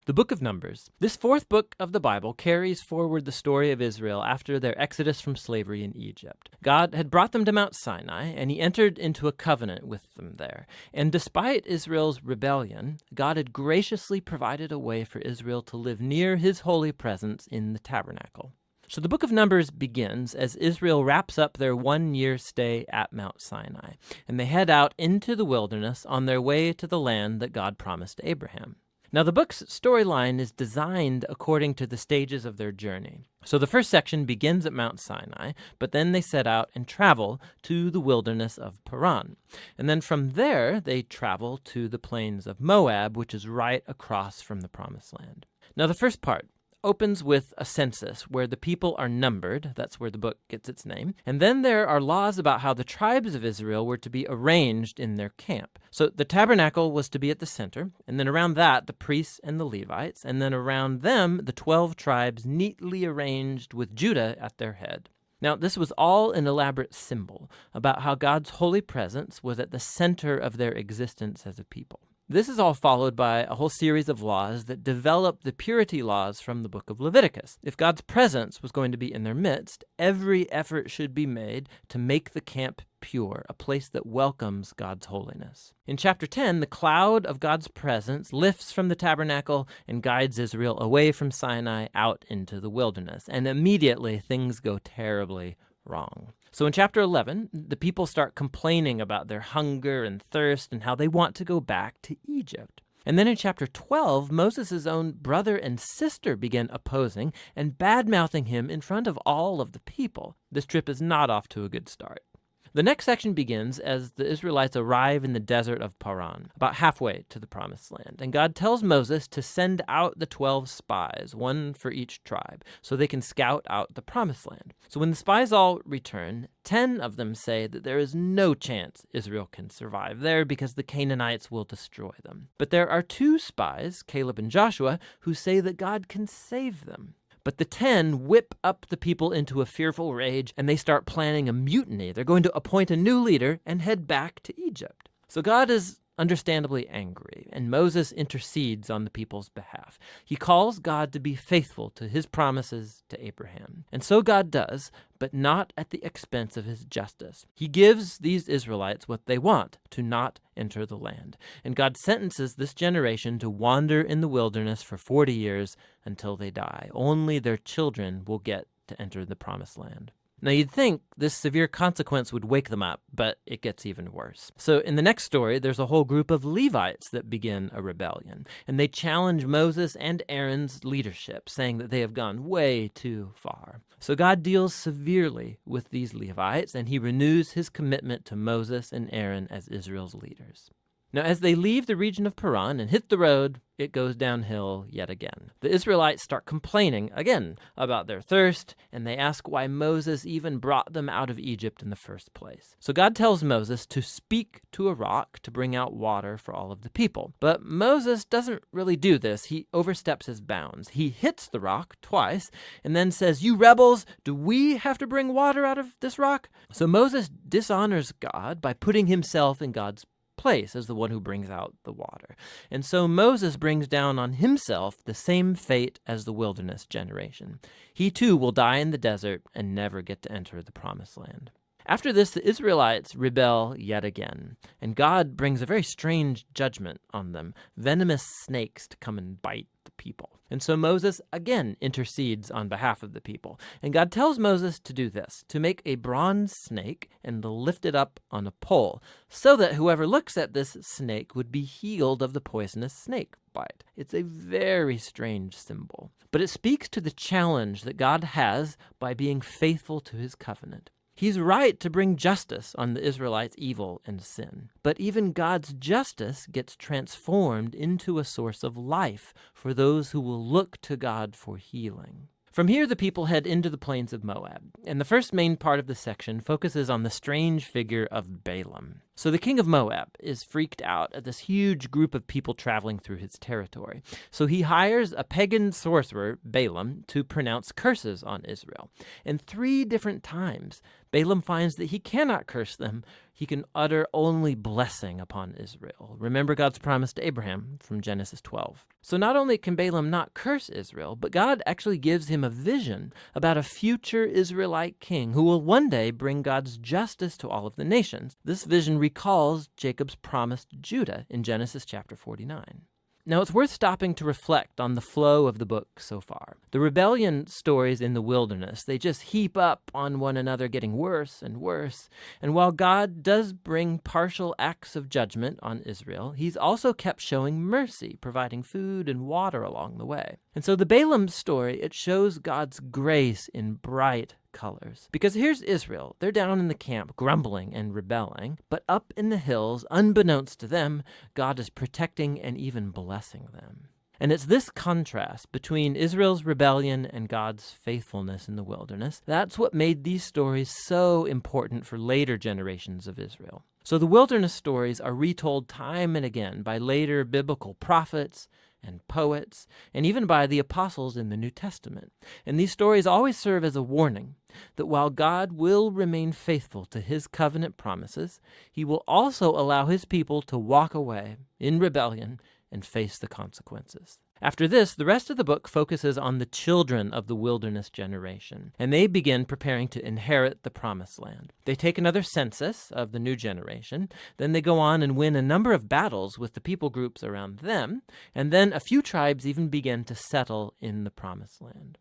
The book of Numbers. This fourth book of the Bible carries forward the story of Israel after their exodus from slavery in Egypt. God had brought them to Mount Sinai, and he entered into a covenant with them there. And despite Israel's rebellion, God had graciously provided a way for Israel to live near his holy presence in the tabernacle. So the book of Numbers begins as Israel wraps up their 1-year stay at Mount Sinai, and they head out into the wilderness on their way to the land that God promised to Abraham. Now, the book's storyline is designed according to the stages of their journey. So the first section begins at Mount Sinai, but then they set out and travel to the wilderness of Paran. And then from there, they travel to the plains of Moab, which is right across from the Promised Land. Now, the first part opens with a census where the people are numbered. That's where the book gets its name. And then there are laws about how the tribes of Israel were to be arranged in their camp. So the tabernacle was to be at the center, and then around that, the priests and the Levites, and then around them, the 12 tribes neatly arranged with Judah at their head. Now, this was all an elaborate symbol about how God's holy presence was at the center of their existence as a people. This is all followed by a whole series of laws that develop the purity laws from the book of Leviticus. If God's presence was going to be in their midst, every effort should be made to make the camp pure, a place that welcomes God's holiness. In chapter 10, the cloud of God's presence lifts from the tabernacle and guides Israel away from Sinai out into the wilderness, and immediately things go terribly wrong. So in chapter 11, the people start complaining about their hunger and thirst and how they want to go back to Egypt. And then in chapter 12, Moses' own brother and sister begin opposing and bad-mouthing him in front of all of the people. This trip is not off to a good start. The next section begins as the Israelites arrive in the desert of Paran, about halfway to the Promised Land. And God tells Moses to send out the 12 spies, one for each tribe, so they can scout out the Promised Land. So when the spies all return, 10 of them say that there is no chance Israel can survive there because the Canaanites will destroy them. But there are 2 spies, Caleb and Joshua, who say that God can save them. But the 10 whip up the people into a fearful rage, and they start planning a mutiny. They're going to appoint a new leader and head back to Egypt. So God is understandably angry, and Moses intercedes on the people's behalf. He calls God to be faithful to his promises to Abraham. And so God does, but not at the expense of his justice. He gives these Israelites what they want, to not enter the land. And God sentences this generation to wander in the wilderness for 40 years until they die. Only their children will get to enter the Promised Land. Now, you'd think this severe consequence would wake them up, but it gets even worse. So in the next story, there's a whole group of Levites that begin a rebellion, and they challenge Moses and Aaron's leadership, saying that they have gone way too far. So God deals severely with these Levites, and he renews his commitment to Moses and Aaron as Israel's leaders. Now, as they leave the region of Paran and hit the road, it goes downhill yet again. The Israelites start complaining again about their thirst, and they ask why Moses even brought them out of Egypt in the first place. So God tells Moses to speak to a rock to bring out water for all of the people. But Moses doesn't really do this. He oversteps his bounds. He hits the rock twice and then says, "You rebels, do we have to bring water out of this rock?" So Moses dishonors God by putting himself in God's place as the one who brings out the water. And so Moses brings down on himself the same fate as the wilderness generation. He too will die in the desert and never get to enter the Promised Land. After this, the Israelites rebel yet again, and God brings a very strange judgment on them, venomous snakes to come and bite the people. And so Moses again intercedes on behalf of the people. And God tells Moses to do this, to make a bronze snake and to lift it up on a pole, so that whoever looks at this snake would be healed of the poisonous snake bite. It's a very strange symbol, but it speaks to the challenge that God has by being faithful to his covenant. He's right to bring justice on the Israelites' evil and sin. But even God's justice gets transformed into a source of life for those who will look to God for healing. From here, the people head into the plains of Moab, and the first main part of the section focuses on the strange figure of Balaam. So the king of Moab is freaked out at this huge group of people traveling through his territory. So he hires a pagan sorcerer, Balaam, to pronounce curses on Israel. And 3 different times, Balaam finds that he cannot curse them. He can utter only blessing upon Israel. Remember God's promise to Abraham from Genesis 12. So not only can Balaam not curse Israel, but God actually gives him a vision about a future Israelite king who will one day bring God's justice to all of the nations. This vision recalls Jacob's promise to Judah in Genesis chapter 49. Now, it's worth stopping to reflect on the flow of the book so far. The rebellion stories in the wilderness, they just heap up on one another, getting worse and worse. And while God does bring partial acts of judgment on Israel, he's also kept showing mercy, providing food and water along the way. And so the Balaam story, it shows God's grace in bright colors. Because here's Israel. They're down in the camp, grumbling and rebelling. But up in the hills, unbeknownst to them, God is protecting and even blessing them. And it's this contrast between Israel's rebellion and God's faithfulness in the wilderness. That's what made these stories so important for later generations of Israel. So the wilderness stories are retold time and again by later biblical prophets and poets, and even by the apostles in the New Testament. And these stories always serve as a warning that while God will remain faithful to his covenant promises, he will also allow his people to walk away in rebellion and face the consequences. After this, the rest of the book focuses on the children of the wilderness generation, and they begin preparing to inherit the promised land. They take another census of the new generation, then they go on and win a number of battles with the people groups around them, and then a few tribes even begin to settle in the promised land.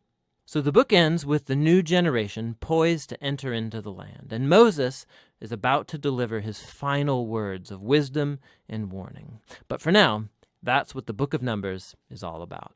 So the book ends with the new generation poised to enter into the land, and Moses is about to deliver his final words of wisdom and warning. But for now, that's what the book of Numbers is all about.